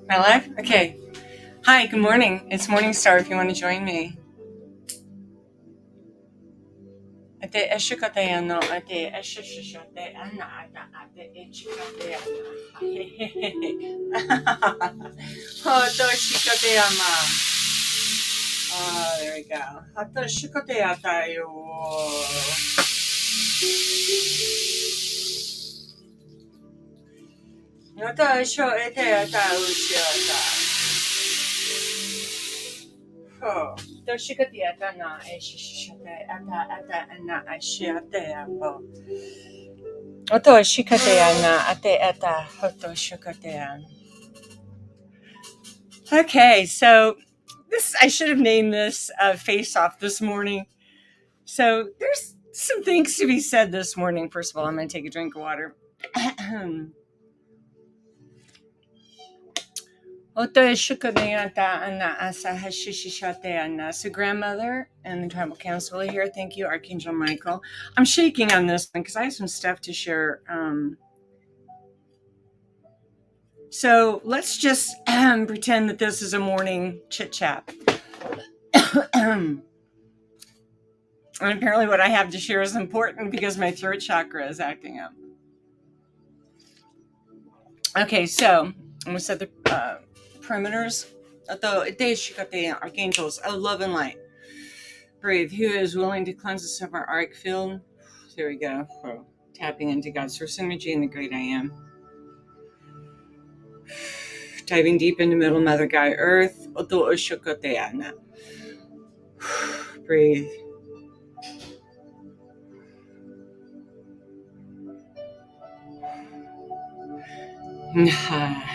My life? Okay. Hi, good morning. It's Morningstar if you want to join me. Ate eshukate ano, ate eshushate ana, ate echukate ana. Hoto shikate ama. Oh, there we go. Hoto shikate atayo. Noto sho ete ata uchiota. Oh, doshikati atana eshishate ata ana ashiate apo. Oto shikate ana ate eta hoto shikate an. Okay, so this I should have named this FaceOff this morning. So there's some things to be said this morning. First of all, I'm going to take a drink of water. Oto shikate ata ana asa hashishate ana. So grandmother and the tribal council are here. Thank you, Archangel Michael. I'm shaking on this one because I have some stuff to share. So let's just pretend that this is a morning chit chat. And apparently what I have to share is important because my throat chakra is acting up. Okay, so I'm going to set the perimeters. Archangels of love and light. Breathe. Who is willing to cleanse us of our auric field? There we go. Tapping into God's source energy and the great I am. Diving deep into Middle Mother Gaia Earth. Breathe.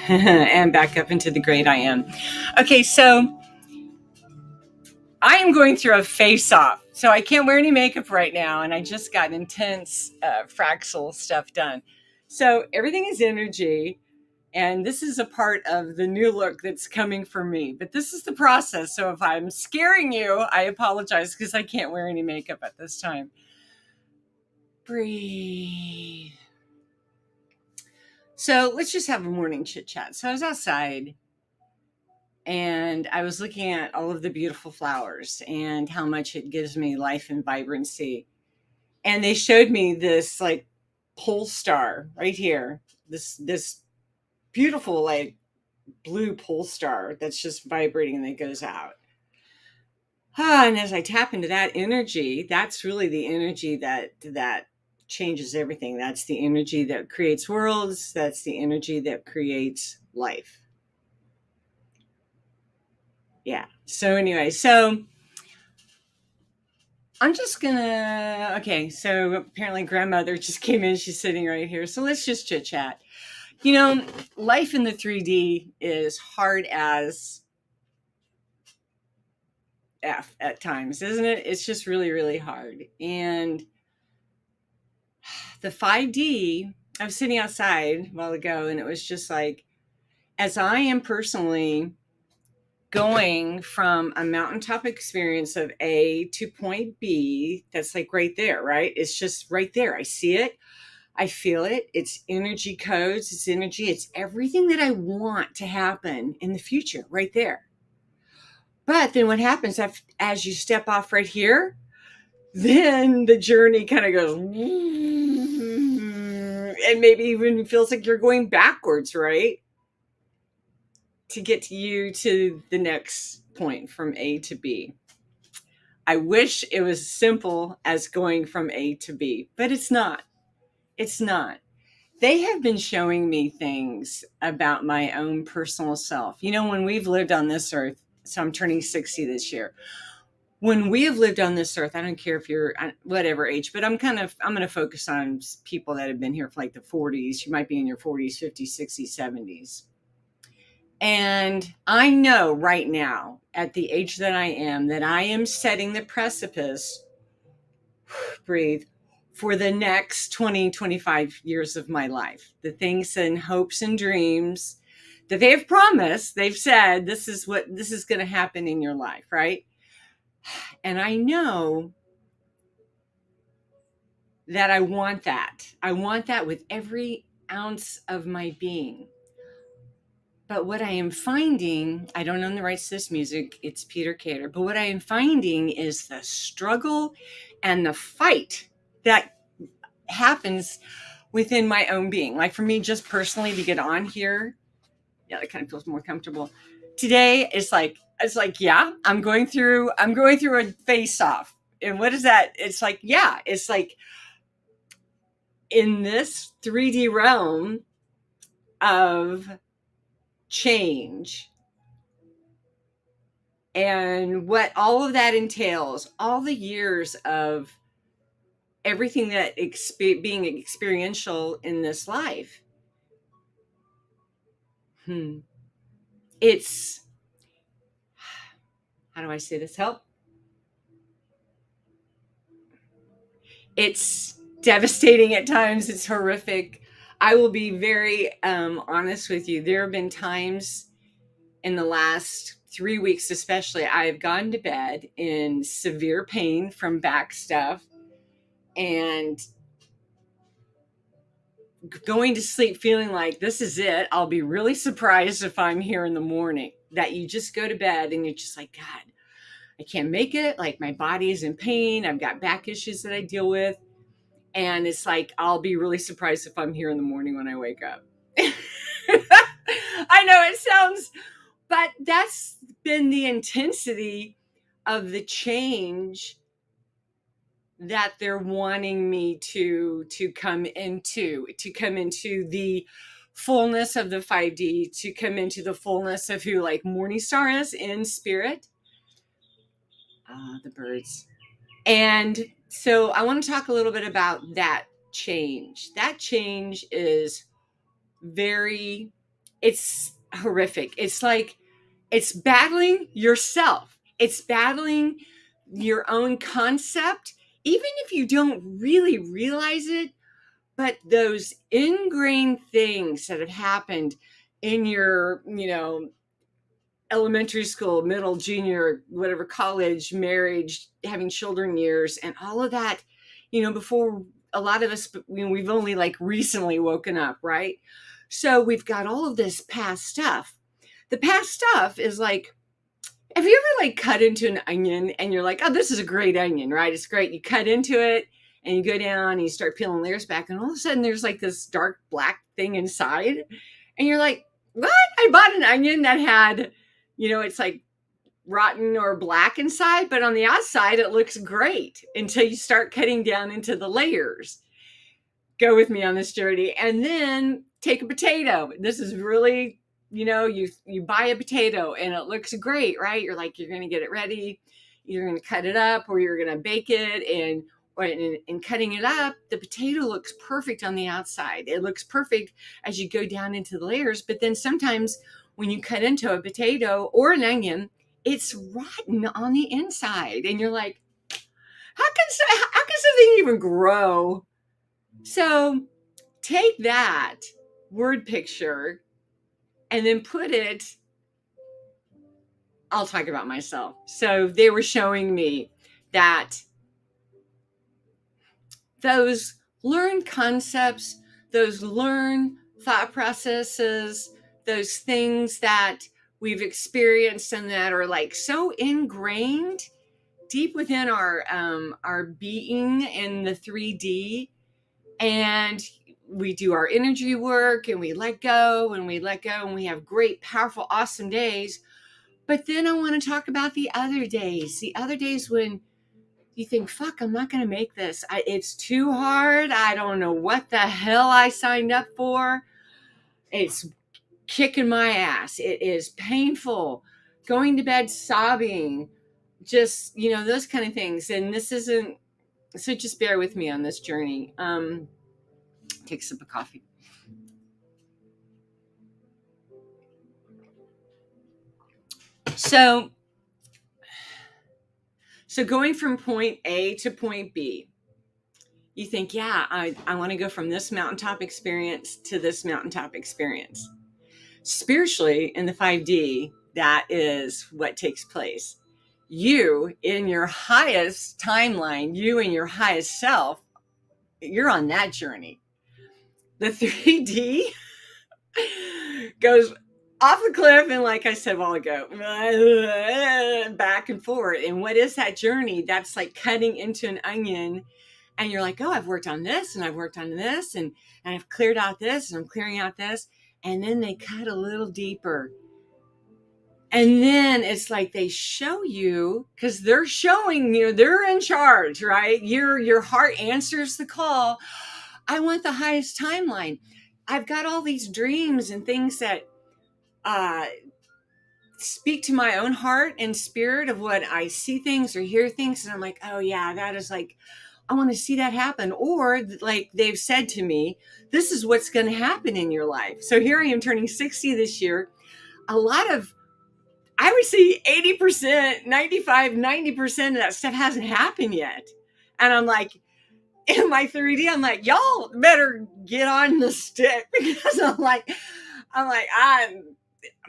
And back up into the great I am. Okay, so I am going through a face-off. So I can't wear any makeup right now, and I just got intense fractal stuff done. So everything is energy, and this is a part of the new look that's coming for me. But this is the process. So if I'm scaring you, I apologize because I can't wear any makeup at this time. Breathe. So let's just have a morning chit chat. So I was outside and I was looking at all of the beautiful flowers and how much it gives me life and vibrancy. And they showed me this like pole star right here, this beautiful like blue pole star that's just vibrating and that goes out. And as I tap into that energy, that's really the energy that changes everything. That's the energy that creates worlds. That's the energy that creates life. Yeah. So anyway, so I'm just gonna, okay, so apparently grandmother just came in. She's sitting right here. So let's just chit chat. You know, life in the 3D is hard as F at times, isn't it? It's just really, really hard. And the 5D, I was sitting outside a while ago and it was just like, as I am personally going from a mountaintop experience of A to point B, that's like right there, right? It's just right there. I see it. I feel it. It's energy codes. It's energy. It's everything that I want to happen in the future right there. But then what happens as you step off right here, then the journey kind of goes and maybe even feels like you're going backwards, right? To get you to the next point from A to B. I wish it was as simple as going from A to B, but it's not. It's not. They have been showing me things about my own personal self. You know, when we've lived on this earth, so I'm turning 60 this year. When we have lived on this earth, I don't care if you're whatever age, but I'm going to focus on people that have been here for like the 40s. You might be in your 40s, 50s, 60s, 70s. And I know right now, at the age that I am setting the precipice, breathe, for the next 20, 25 years of my life. The things and hopes and dreams that they have promised, they've said, this is going to happen in your life, right? And I know that I want that. I want that with every ounce of my being. But what I am finding, I don't own the rights to this music, it's Peter Cater, but what I am finding is the struggle and the fight that happens within my own being. Like for me, just personally to get on here, yeah, that kind of feels more comfortable. Today it's like, yeah, I'm going through a face-off. And what is that? It's like, yeah, it's like in this 3D realm of change and what all of that entails, all the years of everything that being experiential in this life. It's, how do I say this? Help. It's devastating at times. It's horrific. I will be very honest with you. There have been times in the last 3 weeks, especially, I've gone to bed in severe pain from back stuff and going to sleep feeling like this is it. I'll be really surprised if I'm here in the morning. That you just go to bed and you're just like, God, I can't make it. Like my body is in pain. I've got back issues that I deal with. And it's like, I'll be really surprised if I'm here in the morning when I wake up. I know it sounds, but that's been the intensity of the change that they're wanting me to come into the fullness of the 5D, to come into the fullness of who like Morningstar is in spirit. The birds. And so I want to talk a little bit about that change. That change is it's horrific. It's like, it's battling yourself. It's battling your own concept, even if you don't really realize it. But those ingrained things that have happened in your, elementary school, middle, junior, whatever, college, marriage, having children years, and all of that, before a lot of us, we've only like recently woken up, right? So we've got all of this past stuff. The past stuff is like, have you ever like cut into an onion and you're like, oh, this is a great onion, right? It's great. You cut into it and you go down and you start peeling layers back, and all of a sudden there's like this dark black thing inside. And you're like, what? I bought an onion that had, it's like rotten or black inside, but on the outside it looks great until you start cutting down into the layers. Go with me on this journey. And then take a potato. This is really, you buy a potato and it looks great, right? You're like, you're going to get it ready. You're going to cut it up or you're going to bake it. And cutting it up, the potato looks perfect on the outside. It looks perfect as you go down into the layers. But then sometimes when you cut into a potato or an onion, it's rotten on the inside. And you're like, how can something even grow? So take that word picture and then put it, I'll talk about myself. So they were showing me that those learned concepts, those learned thought processes, those things that we've experienced and that are like so ingrained deep within our being in the 3D. And we do our energy work and we let go and we have great, powerful, awesome days. But then I want to talk about the other days when you think, fuck, I'm not going to make this. It's too hard. I don't know what the hell I signed up for. It's kicking my ass. It is painful. Going to bed sobbing. Just, those kind of things. And this isn't, so just bear with me on this journey. Take a sip of coffee. So going from point A to point B, you think, yeah, I want to go from this mountaintop experience to this mountaintop experience. Spiritually, in the 5D, that is what takes place. You, in your highest timeline, you in your highest self, you're on that journey. The 3D goes off the cliff, and like I said a while ago, back and forth. And what is that journey? That's like cutting into an onion, and you're like, oh, I've worked on this, and I've worked on this, and I've cleared out this, and I'm clearing out this. And then they cut a little deeper. And then it's like they show you, because they're showing you, they're in charge, right? Your heart answers the call. I want the highest timeline. I've got all these dreams and things that speak to my own heart and spirit of what I see things or hear things. And I'm like, oh yeah, that is like, I want to see that happen. Or like they've said to me, this is what's going to happen in your life. So here I am turning 60 this year. A lot of, I would say 80%, 95, 90% of that stuff hasn't happened yet. And I'm like, in my 3D, I'm like, y'all better get on the stick, because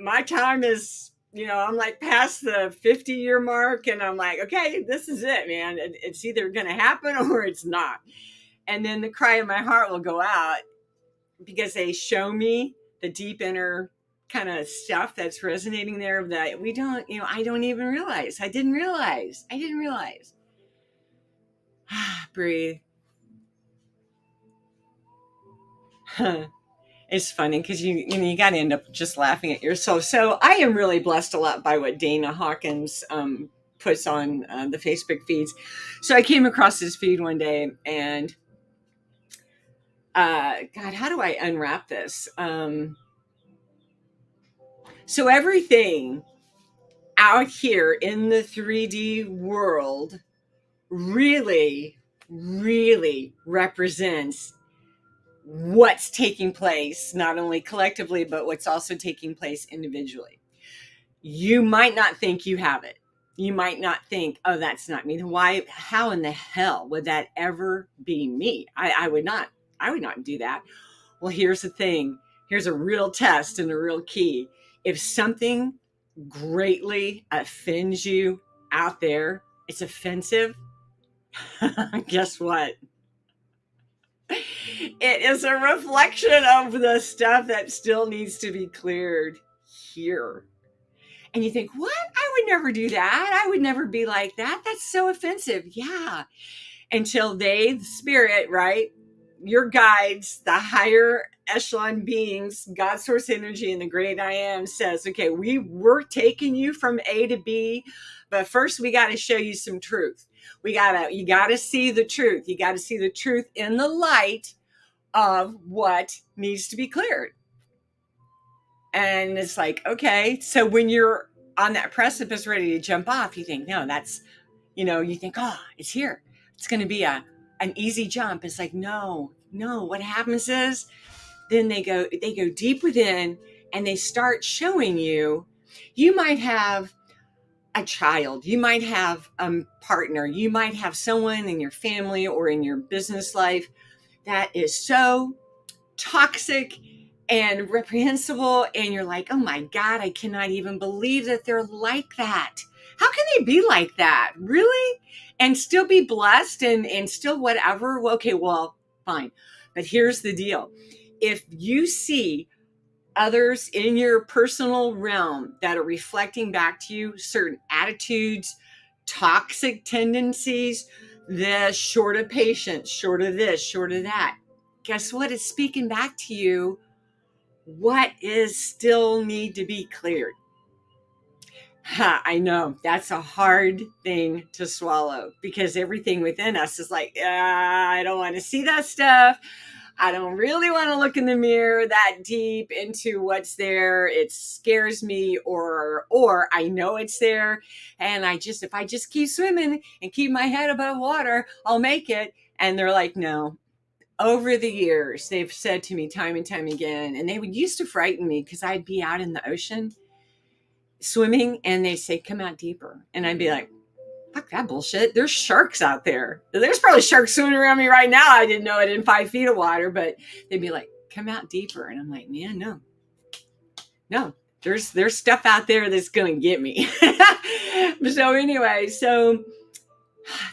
my time is, I'm like past the 50-year mark, and I'm like, okay, this is it, man. It's either going to happen or it's not. And then the cry of my heart will go out, because they show me the deep inner kind of stuff that's resonating there that we don't, I don't even realize. I didn't realize. Breathe. It's funny because you got to end up just laughing at yourself. So I am really blessed a lot by what Dana Hawkins puts on the Facebook feeds. So I came across his feed one day, and God, how do I unwrap this? So everything out here in the 3D world really, really represents what's taking place, not only collectively, but what's also taking place individually. You might not think you have it. You might not think, oh, that's not me. Why? How in the hell would that ever be me? I would not do that. Well, here's the thing. Here's a real test and a real key. If something greatly offends you out there, it's offensive. Guess what? It is a reflection of the stuff that still needs to be cleared here. And you think, what? I would never do that. I would never be like that. That's so offensive. Yeah. Until the spirit, right? Your guides, the higher echelon beings, God source energy, and the great I am says, okay, we're taking you from A to B, but first we got to show you some truth. You got to see the truth. You got to see the truth in the light of what needs to be cleared. And it's like, okay, so when you're on that precipice ready to jump off, you think, no, that's, you think, oh, it's here. It's going to be an easy jump. It's like, no, what happens is then they go deep within, and they start showing you might have a child, you might have a partner, you might have someone in your family or in your business life that is so toxic and reprehensible, and you're like, oh my God, I cannot even believe that they're like that. How can they be like that? Really? And still be blessed and still whatever? Okay, well, fine. But here's the deal. If you see others in your personal realm that are reflecting back to you certain attitudes, toxic tendencies, this, short of patience, short of this, short of that, guess what? It's speaking back to you what is still need to be cleared. I know that's a hard thing to swallow, because everything within us is like, I don't want to see that stuff. I don't really want to look in the mirror that deep into what's there. It scares me, or I know it's there, and if I just keep swimming and keep my head above water, I'll make it. And they're like, no. Over the years, they've said to me time and time again, and they would used to frighten me because I'd be out in the ocean swimming, and they say, come out deeper. And I'd be like, fuck that bullshit. There's sharks out there. There's probably sharks swimming around me right now. I didn't know it in 5 feet of water, but they'd be like, come out deeper. And I'm like, man, no, there's stuff out there that's going to get me. So anyway, so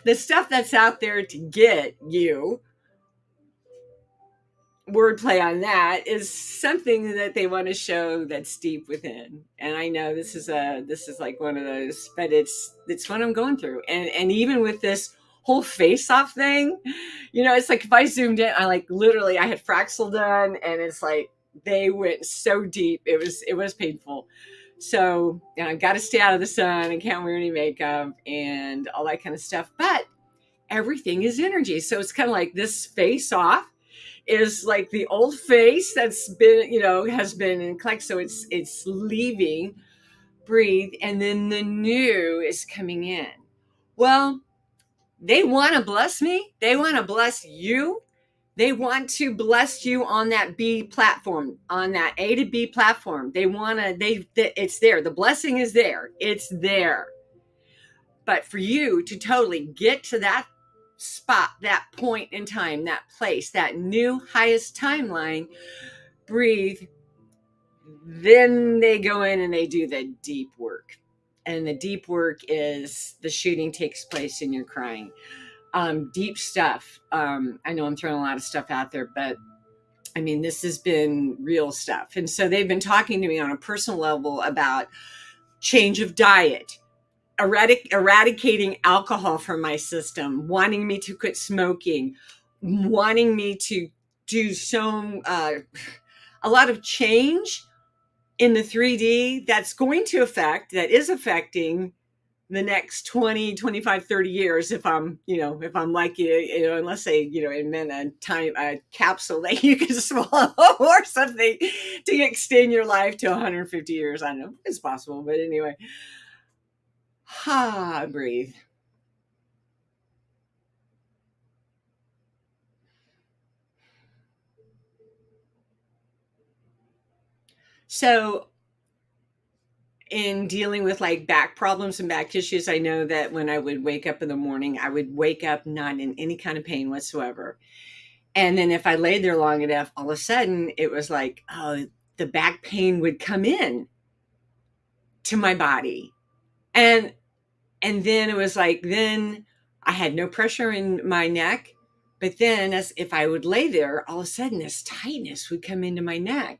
the stuff that's out there to get you, wordplay on that is something that they want to show that's deep within. And I know this is like one of those, but it's what I'm going through. And even with this whole FaceOff thing, it's like if I zoomed in, I like literally I had Fraxel done, and it's like they went so deep. It was painful. So I've got to stay out of the sun and can't wear any makeup and all that kind of stuff. But everything is energy. So it's kind of like this FaceOff is like the old face that's been, has been in collect. So it's leaving, breathe, and then the new is coming in. Well, they want to bless me. They want to bless you. They want to bless you on that B platform, on that A to B platform. They want to, it's there. The blessing is there. It's there. But for you to totally get to that spot, that point in time, that place, that new highest timeline, breathe, then they go in and they do the deep work. And the deep work is the shooting takes place and you're crying. Deep stuff. I know I'm throwing a lot of stuff out there, but I mean, this has been real stuff. And so they've been talking to me on a personal level about change of diet, eradicating alcohol from my system, wanting me to quit smoking, wanting me to do a lot of change in the 3D that is affecting the next 20, 25, 30 years. If I'm like, unless they, invent a capsule that you can swallow or something to extend your life to 150 years. I don't know. It's possible. But anyway, breathe. So in dealing with like back problems and back issues, I know that when I would wake up in the morning, I would wake up not in any kind of pain whatsoever. And then if I laid there long enough, all of a sudden it was like, the back pain would come in to my body. And then it was like, then I had no pressure in my neck. But then as if I would lay there, all of a sudden this tightness would come into my neck.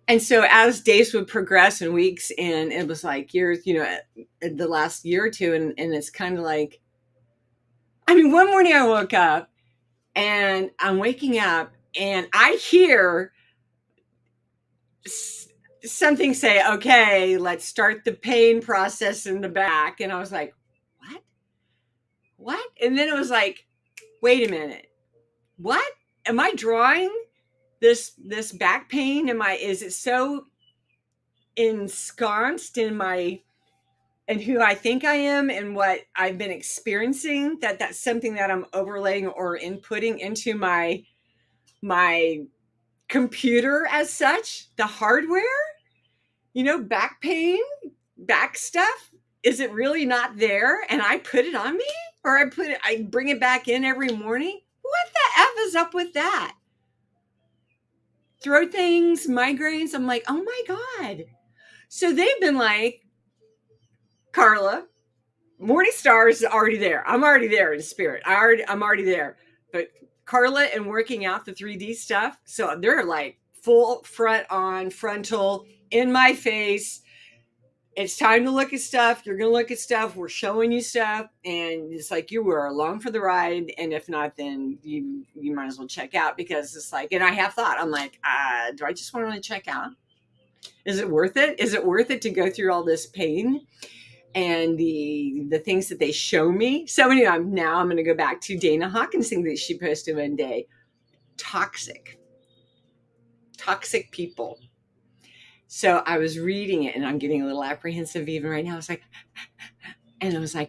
And so as days would progress and weeks, and it was like years, the last year or two, and it's kind of like, I mean, one morning I woke up and I'm waking up and I hear something say, okay, let's start the pain process in the back. And I was like, what? And then it was like, wait a minute, what? Am I drawing this back pain? Is it so ensconced in who I think I am and what I've been experiencing that's something that I'm overlaying or inputting into my computer as such, the hardware, back pain, back stuff. Is it really not there? And I put it on me, or I bring it back in every morning. What the F is up with that? Throat things, migraines. I'm like, oh my God. So they've been like, Carla, MorningStar is already there. I'm already there in spirit. I'm already there. But Carla and working out the 3D stuff. So they're like full frontal in my face. It's time to look at stuff. You're going to look at stuff. We're showing you stuff. And it's like, you were along for the ride. And if not, then you might as well check out, because it's like, and I have thought, I'm like, do I just want to check out? Is it worth it? Is it worth it to go through all this pain and the things that they show me? So anyway, now I'm going to go back to Dana Hawkins' thing that she posted one day. Toxic people. So I was reading it and I'm getting a little apprehensive even right now. I was like,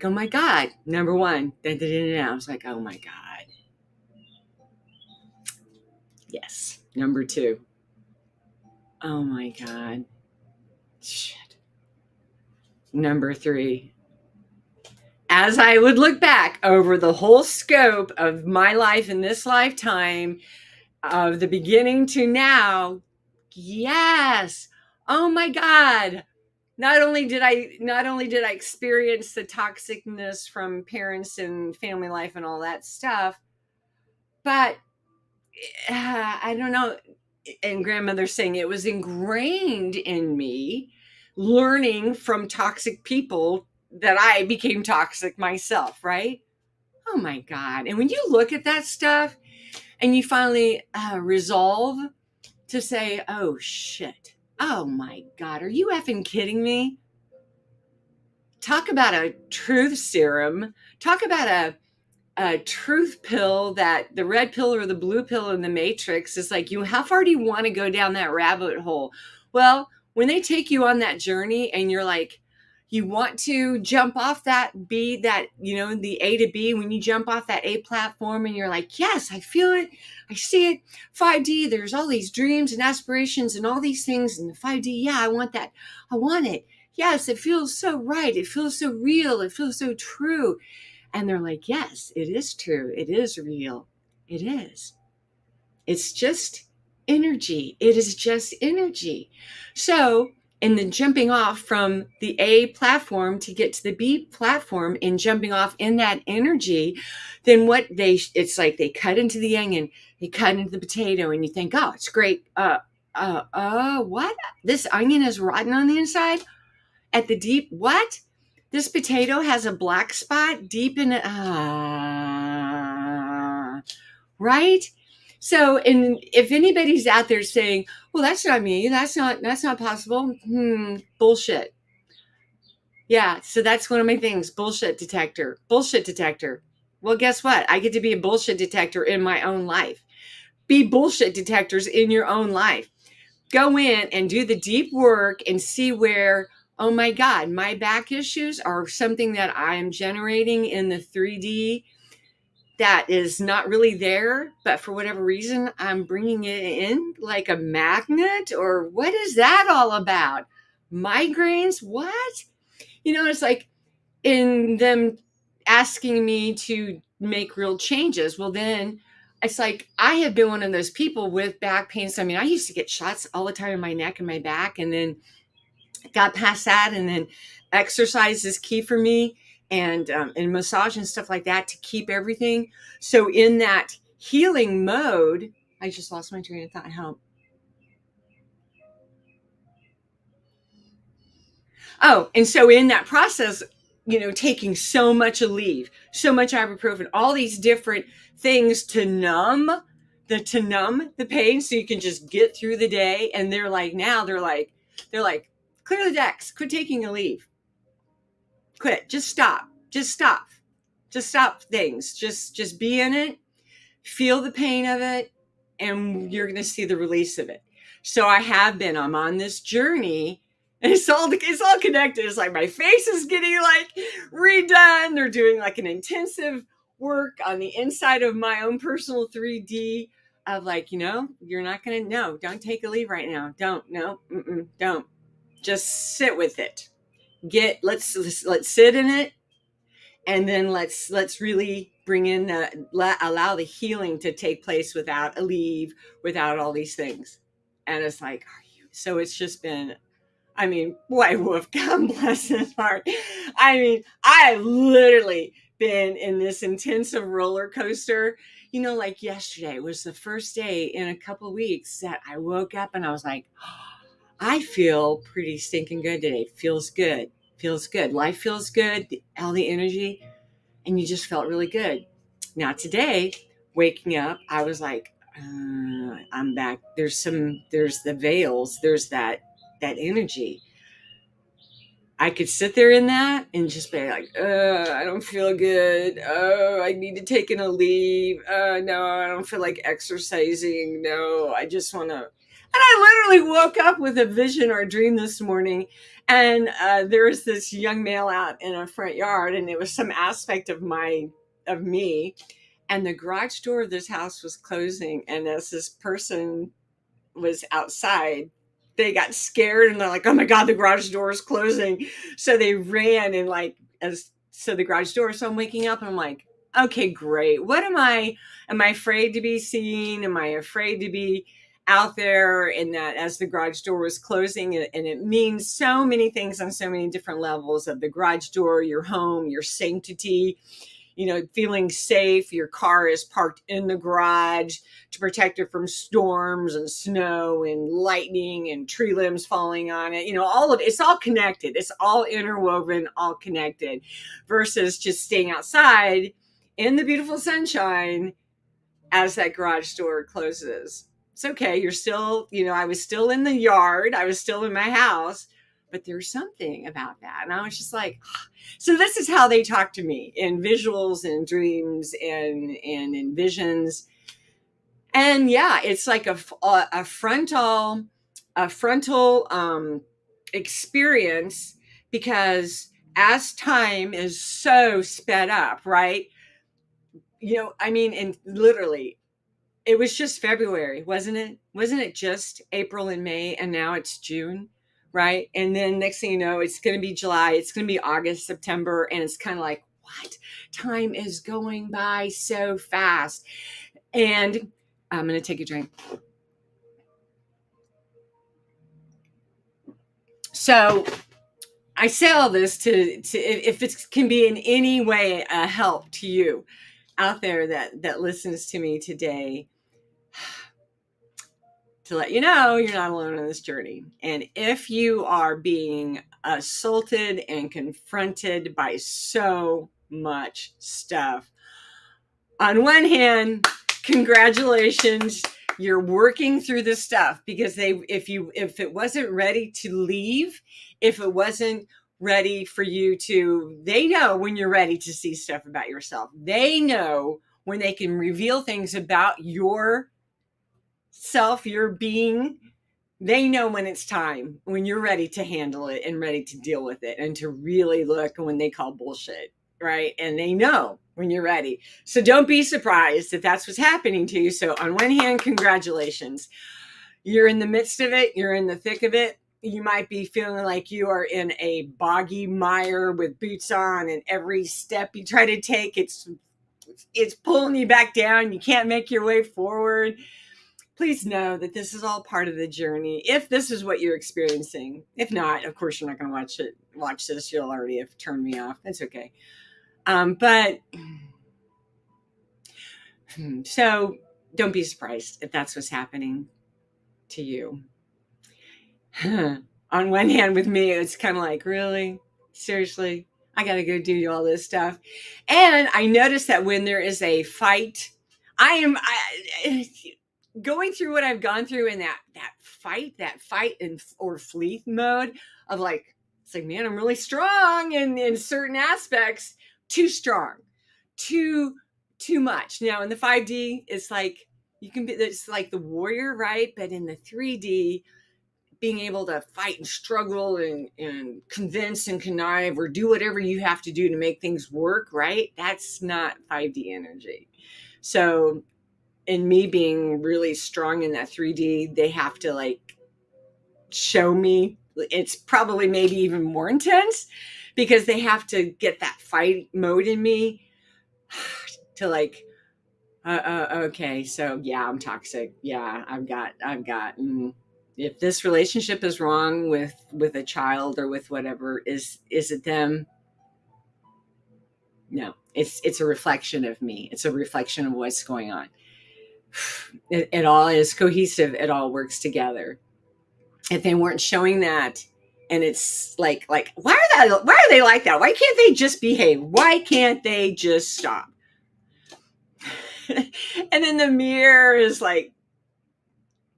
oh my God, number one. I was like, oh my God. Yes. Number two. Oh my God. Shit. Number three. As I would look back over the whole scope of my life in this lifetime, of the beginning to now, yes. Oh my God. Not only did I experience the toxicness from parents and family life and all that stuff, but I don't know. And grandmother's saying it was ingrained in me, learning from toxic people, that I became toxic myself, right? Oh my God. And when you look at that stuff and you finally resolve to say, oh shit, oh my God, are you effing kidding me? Talk about a truth serum. Talk about a truth pill, that the red pill or the blue pill in the matrix is like, you, how far do you want to go down that rabbit hole? Well, when they take you on that journey and you're like, you want to jump off that B, that, the A to B, when you jump off that A platform and you're like, yes, I feel it. I see it. 5D, there's all these dreams and aspirations and all these things in the 5D. Yeah, I want that. I want it. Yes, it feels so right. It feels so real. It feels so true. And they're like, yes, it is true. It is real. It is. It's just energy. It is just energy. So, in the jumping off from the A platform to get to the B platform and jumping off in that energy, then it's like they cut into the onion, they cut into the potato, and you think, oh, it's great. What? This onion is rotten on the inside? At the deep, what? This potato has a black spot deep in it. Right? So, and if anybody's out there saying, well, that's not me, that's not possible. Bullshit. Yeah. So that's one of my things. Bullshit detector. Bullshit detector. Well, guess what? I get to be a bullshit detector in my own life. Be bullshit detectors in your own life. Go in and do the deep work and see where, oh my God, my back issues are something that I'm generating in the 3D that is not really there, but for whatever reason, I'm bringing it in like a magnet. Or what is that all about? Migraines? What? It's like in them asking me to make real changes. Well, then it's like I have been one of those people with back pain. So, I used to get shots all the time in my neck and my back, and then got past that. And then exercise is key for me, and massage and stuff like that to keep everything. So in that healing mode, I just lost my train of thought. Help. Oh, and so in that process, taking so much Aleve, so much ibuprofen, all these different things to numb the pain, so you can just get through the day. And they're like, clear the decks, quit taking Aleve, quit, just stop, things, just be in it, feel the pain of it, and you're going to see the release of it. So I'm on this journey, and it's all connected. It's like my face is getting like redone. They're doing like an intensive work on the inside of my own personal 3D of like, you're not going to, no, don't take Aleve right now. Don't. Just sit with it. Let's sit in it. And then let's really bring in allow the healing to take place without Aleve, without all these things. And it's like, so it's just been, White Wolf, God bless his heart. I've literally been in this intensive roller coaster. Like yesterday was the first day in a couple of weeks that I woke up and I was like, I feel pretty stinking good today. Feels good. Life feels good. All the energy. And you just felt really good. Now today, waking up, I was like, I'm back. There's the veils. There's that energy. I could sit there in that and just be like, I don't feel good. Oh, I need to take an Aleve. No, I don't feel like exercising. No, I just want to. And I literally woke up with a vision or a dream this morning. And there was this young male out in a front yard, and it was some aspect of me. And the garage door of this house was closing. And as this person was outside, they got scared and they're like, oh my God, the garage door is closing. So they ran and the garage door. So I'm waking up and I'm like, okay, great. What am I afraid to be seen? Am I afraid to be out there? And that as the garage door was closing, and it means so many things on so many different levels of the garage door, your home, your sanctity, feeling safe. Your car is parked in the garage to protect it from storms and snow and lightning and tree limbs falling on it. All of it's all connected. It's all interwoven, all connected, versus just staying outside in the beautiful sunshine as that garage door closes. It's okay. You're still, I was still in the yard. I was still in my house, but there's something about that. And I was just like, so this is how they talk to me in visuals and dreams and in visions. And yeah, it's like a frontal experience, because as time is so sped up, right? And literally, it was just February, wasn't it? Wasn't it just April and May, and now it's June, right? And then next thing you know, it's going to be July, it's going to be August, September, and it's kind of like, what? Time is going by so fast. And I'm going to take a drink. So I say all this to if it can be in any way a help to you out there that listens to me today, to let you know you're not alone on this journey. And if you are being assaulted and confronted by so much stuff, on one hand, congratulations, you're working through this stuff, because if it wasn't ready to leave, if it wasn't ready for you to, they know when you're ready to see stuff about yourself. They know when they can reveal things about your self, your being. They know when it's time, when you're ready to handle it and ready to deal with it and to really look when they call bullshit, right? And they know when you're ready. So don't be surprised if that's what's happening to you. So on one hand, congratulations. You're in the midst of it. You're in the thick of it. You might be feeling like you are in a boggy mire with boots on, and every step you try to take, it's pulling you back down. You can't make your way forward. Please know that this is all part of the journey, if this is what you're experiencing. If not, of course, you're not going to watch this. You'll already have turned me off. That's okay. But so don't be surprised if that's what's happening to you. On one hand, with me, it's kind of like, really? Seriously? I got to go do all this stuff. And I noticed that when there is a fight, I going through what I've gone through in that fight or flee mode of like, it's like, man, I'm really strong in certain aspects, too strong, too much. Now in the 5D, it's like, it's like the warrior, right? But in the 3D, being able to fight and struggle and convince and connive or do whatever you have to do to make things work, right? That's not 5D energy. So in me being really strong in that 3D, they have to like show me. It's probably maybe even more intense, because they have to get that fight mode in me to like, okay, so yeah, I'm toxic. Yeah, I've got. If this relationship is wrong with a child or with whatever, is it them? No, it's a reflection of me. It's a reflection of what's going on. It all is cohesive. It all works together. If they weren't showing that, and it's like why are they like that? Why can't they just behave? Why can't they just stop? And then the mirror is like,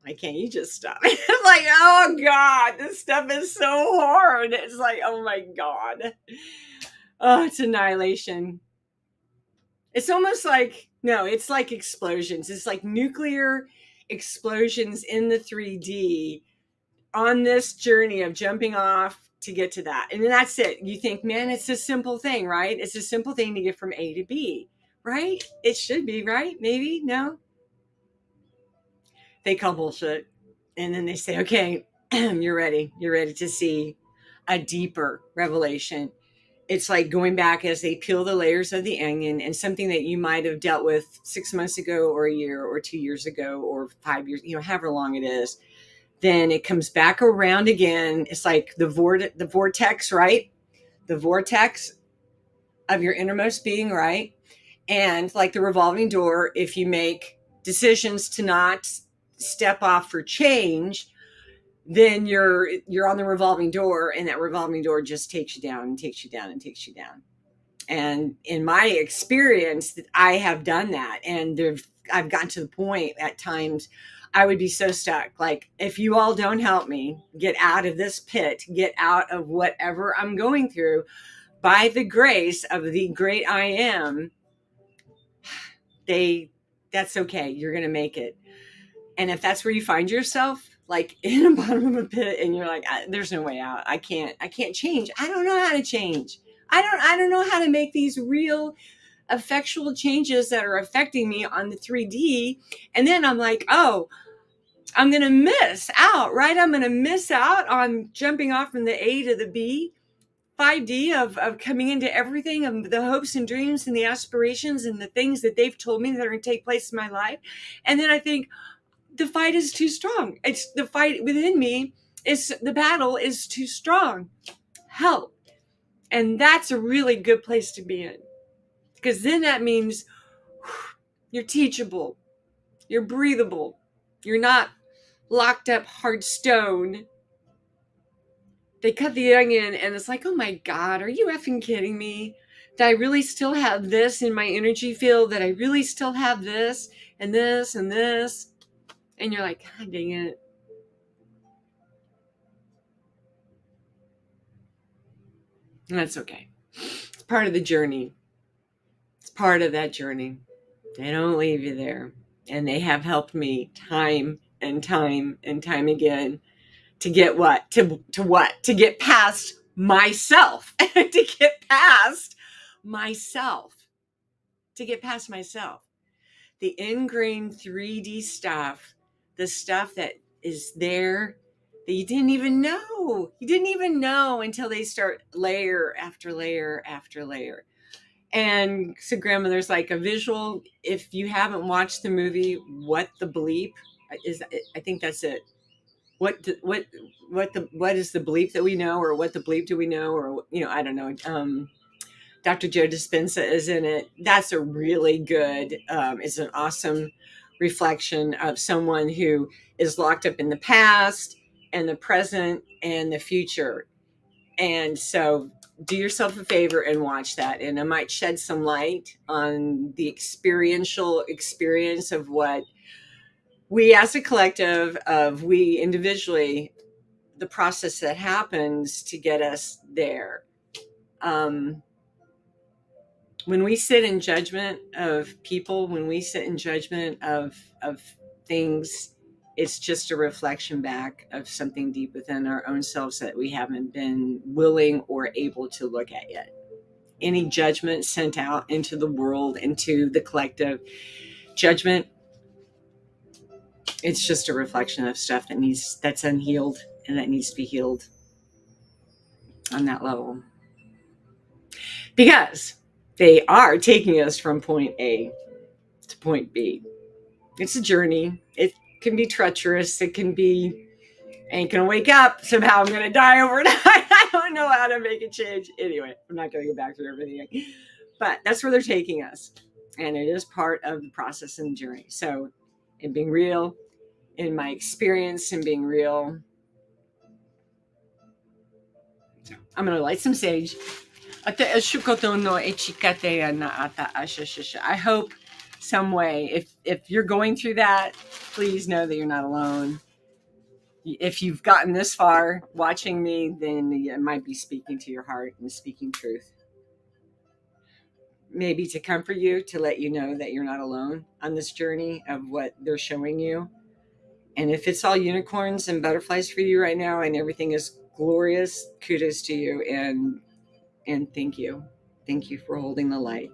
why can't you just stop? It's like, oh God, this stuff is so hard. It's like, oh my God. Oh, it's annihilation. It's almost like, no, it's like explosions. It's like nuclear explosions in the 3D on this journey of jumping off to get to that. And then that's it. You think, man, it's a simple thing, right? It's a simple thing to get from A to B, right? It should be, right? Maybe, no? They call bullshit. And then they say, okay, you're ready. You're ready to see a deeper revelation. It's like going back as they peel the layers of the onion, and something that you might have dealt with 6 months ago or a year or 2 years ago or 5 years, however long it is. Then it comes back around again. It's like the vortex, right? The vortex of your innermost being, right? And like the revolving door, if you make decisions to not step off for change, then you're on the revolving door, and that revolving door just takes you down and takes you down and takes you down. And in my experience, I have done that, and I've gotten to the point at times I would be so stuck. Like, if you all don't help me get out of this pit, get out of whatever I'm going through, by the grace of the great I am, that's okay. You're going to make it. And if that's where you find yourself, like in the bottom of a pit, and you're like, there's no way out. I can't change. I don't know how to change. I don't know how to make these real effectual changes that are affecting me on the 3D. And then I'm like, oh, I'm going to miss out, right? I'm going to miss out on jumping off from the A to the B, 5D of coming into everything, of the hopes and dreams and the aspirations and the things that they've told me that are going to take place in my life. And then I think the fight is too strong. It's the fight within me, the battle is too strong. Help. And that's a really good place to be in, because then that means you're teachable, you're breathable, you're not locked up hard stone. They cut the onion and it's like, oh my God, are you effing kidding me? That I really still have this in my energy field, that I really still have this and this and this. And you're like, God dang it. And that's okay. It's part of the journey. It's part of that journey. They don't leave you there. And they have helped me time and time and time again to get what? To get past myself. To get past myself. To get past myself. The ingrained 3D stuff, the stuff that is there that you didn't even know. You didn't even know until they start layer after layer after layer. And so grandmother's like a visual. If you haven't watched the movie, What the Bleep is, I think that's it. What is the bleep that we know, or what the bleep do we know, or I don't know. Dr. Joe Dispenza is in it. That's a really good. It's an awesome reflection of someone who is locked up in the past and the present and the future. And so do yourself a favor and watch that. And it might shed some light on the experiential experience of what we as a collective, of we individually, the process that happens to get us there. When we sit in judgment of people, when we sit in judgment of things, it's just a reflection back of something deep within our own selves that we haven't been willing or able to look at yet. Any judgment sent out into the world, into the collective judgment, it's just a reflection of stuff that's unhealed and that needs to be healed on that level. Because they are taking us from point A to point B. It's a journey. It can be treacherous. It can be, I ain't gonna wake up. Somehow I'm gonna die overnight. I don't know how to make a change. Anyway, I'm not gonna go back through everything. But that's where they're taking us. And it is part of the process and the journey. So in being real, in my experience in being real. So I'm gonna light some sage. I hope some way, if you're going through that, please know that you're not alone. If you've gotten this far watching me, then it might be speaking to your heart and speaking truth. Maybe to comfort you, to let you know that you're not alone on this journey of what they're showing you. And if it's all unicorns and butterflies for you right now and everything is glorious, kudos to you, and thank you. Thank you for holding the light.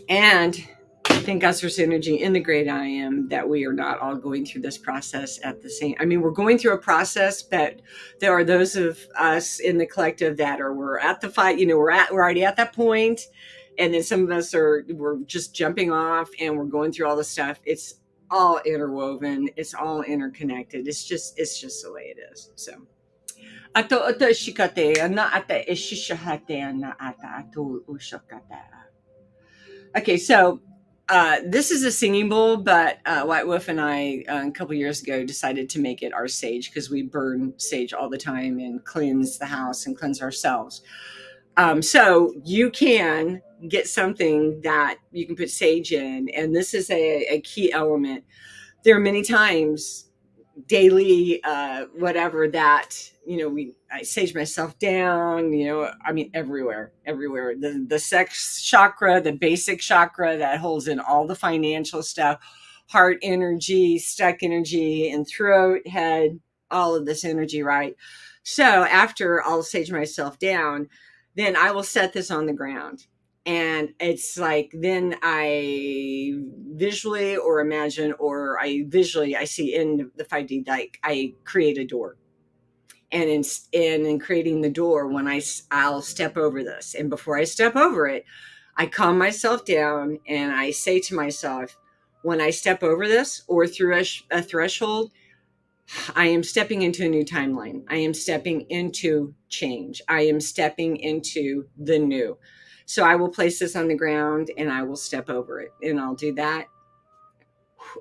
And thank us for synergy in the great I am, that we are not all going through this process at the same. I mean, we're going through a process, but there are those of us in the collective that we're at the fight. We're already at that point, and then some of us we're just jumping off, and we're going through all the stuff. It's all interwoven. It's all interconnected. It's just the way it is. So Ato oto shikate ana ata ishishahate ana ata ato ushakate. Okay, so this is a singing bowl, but White Wolf and I, a couple years ago, decided to make it our sage because we burn sage all the time and cleanse the house and cleanse ourselves. So you can get something that you can put sage in, and this is a key element. There are many times daily whatever that I sage myself down, I mean everywhere, the sex chakra, the basic chakra that holds in all the financial stuff, heart energy, stuck energy, and throat, head, all of this energy, right? So after I'll sage myself down, then I will set this on the ground, and it's like then I visually or imagine, or I see in the 5D, like I create a door, and in creating the door, when I'll step over this, and before I step over it, I calm myself down and I say to myself, when I step over this or through a threshold, I am stepping into a new timeline. I am stepping into change. I am stepping into the new. So I will place this on the ground and I will step over it, and I'll do that.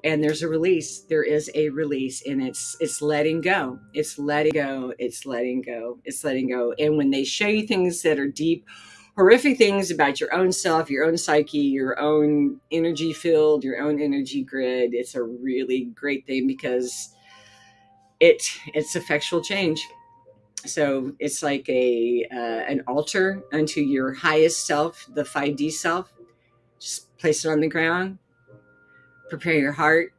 And there's a release. There is a release, and it's letting go. It's letting go. It's letting go. It's letting go. And when they show you things that are deep, horrific things about your own self, your own psyche, your own energy field, your own energy grid, it's a really great thing because it's effectual change. So it's like an altar unto your highest self, the 5D self. Just place it on the ground. Prepare your heart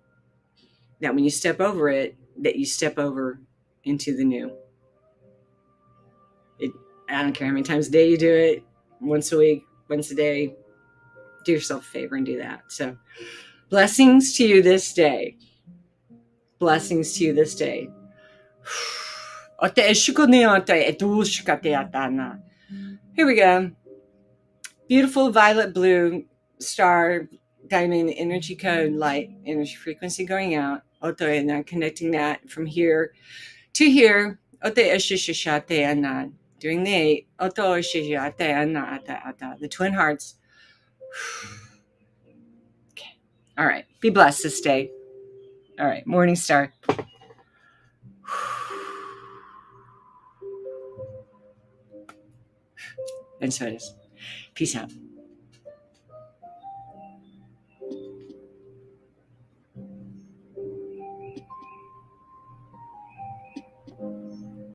that when you step over it, that you step over into the new. I don't care how many times a day you do it, once a week, once a day. Do yourself a favor and do that. So blessings to you this day. Blessings to you this day. Here we go. Beautiful violet blue star diamond energy code, light energy frequency going out. And I'm connecting that from here to here. Doing the 8. The twin hearts. Okay. All right. Be blessed this day. All right. Morning star. And so it is. Peace out.